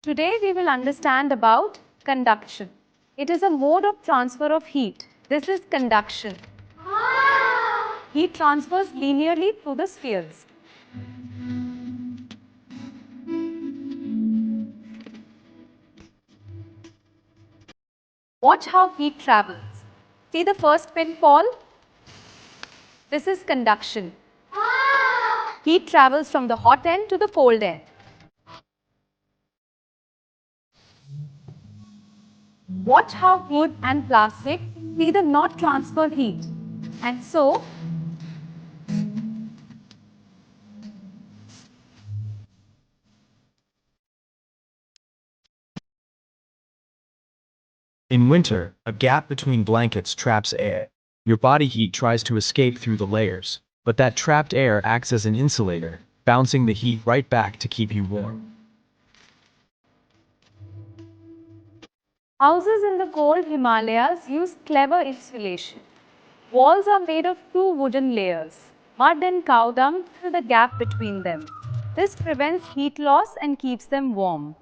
Today we will understand about conduction. It is a mode of transfer of heat. This is conduction. Heat transfers linearly through the spheres. Watch how heat travels. See the first pin fall? This is conduction. Heat travels from the hot end to the cold end. Watch how wood and plastic either not transfer heat. And so, In winter, a gap between blankets traps air. Your body heat tries to escape through the layers, but that trapped air acts as an insulator, bouncing the heat right back to keep you warm. houses in the cold Himalayas use clever insulation. Walls are made of two wooden layers. Mud and cow dung fill the gap between them. This prevents heat loss and keeps them warm.